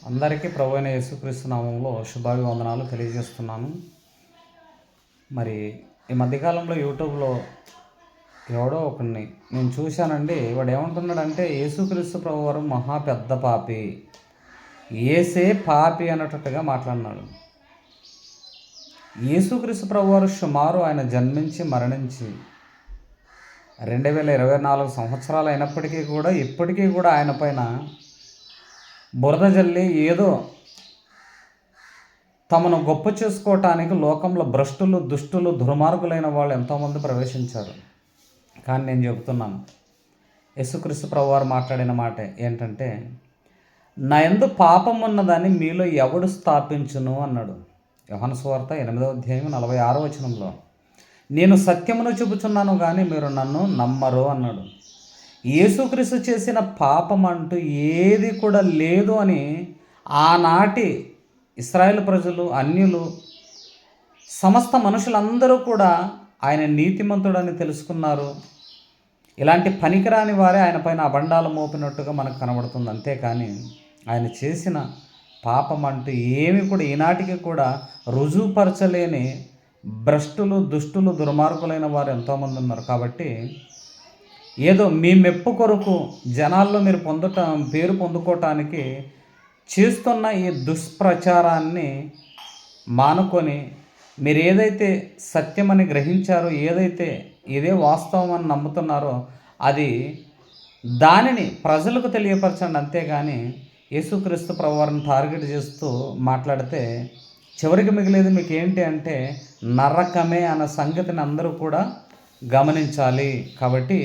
అందరికీ ప్రభువైన యేసుక్రీస్తు నామంలో శుభాభివందనాలు తెలియజేస్తున్నాను. మరి ఈ మధ్యకాలంలో యూట్యూబ్లో ఎవడో ఒకడిని నేను చూశానండి. వాడు ఏమంటున్నాడంటే యేసుక్రీస్తు ప్రభువారు మహా పెద్ద పాపి, ఏసే పాపి అన్నట్టుగా మాట్లాడినాడు. యేసుక్రీస్తు ప్రభువారు సుమారు ఆయన జన్మించి మరణించి 2024 సంవత్సరాలు అయినప్పటికీ కూడా ఇప్పటికీ కూడా ఆయన పైన బురద జల్లి ఏదో తమను గొప్ప చేసుకోవటానికి లోకంలో భ్రష్టులు, దుష్టులు, దుర్మార్గులైన వాళ్ళు ఎంతోమంది ప్రవేశించారు. కానీ నేను చెబుతున్నాను, యేసుక్రీస్తు ప్రభువారు మాట్లాడిన మాట ఏంటంటే, నా యందు పాపం ఉన్నదని మీలో ఎవడు స్థాపించును అన్నాడు. యోహాను సువార్త 8వ అధ్యాయం 46వ వచనంలో, నేను సత్యమును చూపుచున్నాను కానీ మీరు నన్ను నమ్మరు అన్నాడు. యేసుక్రీస్తు చేసిన పాపం అంటూ ఏది కూడా లేదు అని ఆనాటి ఇశ్రాయేలు ప్రజలు, అన్యులు, సమస్త మనుషులందరూ కూడా ఆయన నీతిమంతుడని తెలుసుకున్నారు. ఇలాంటి పనికిరాని వారే ఆయన పైన అబండాలు మోపినట్టుగా మనకు కనబడుతుంది. అంతేకాని ఆయన చేసిన పాపం అంటూ ఏమి కూడా ఈనాటికి కూడా రుజువుపరచలేని భ్రష్టులు, దుష్టులు, దుర్మార్గులైన వారు ఎంతోమంది ఉన్నారు. కాబట్టి ఏదో మీ మెప్పు కొరకు జనాల్లో మీరు పేరు పొందుకోవటానికి చేస్తున్న ఈ దుష్ప్రచారాన్ని మానుకొని మీరు ఏదైతే సత్యమని గ్రహించారో, ఏదైతే ఇదే వాస్తవం అని నమ్ముతున్నారో దానిని ప్రజలకు తెలియపరచండి. అంతేగాని యేసుక్రీస్తు ప్రభువారిని టార్గెట్ చేస్తూ మాట్లాడితే చివరికి మిగిలేది మీకు ఏంటి అంటే నరకమే అన్న సంగతిని అందరూ కూడా గమనించాలి. కాబట్టి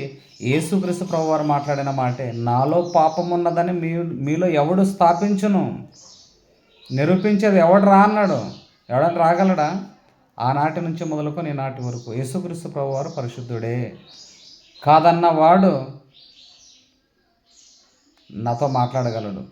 యేసుక్రీస్తు ప్రభువారు మాట్లాడిన మాటే, నాలో పాపం ఉన్నదని మీలో ఎవడు స్థాపించును, నిరూపించేది ఎవడు రా అన్నాడు. ఎవడని రాగలడా? ఆనాటి నుంచి మొదలుకొని ఈనాటి వరకు యేసుక్రీస్తు ప్రభువారు పరిశుద్ధుడే. కాదన్నవాడు నాతో మాట్లాడగలడు.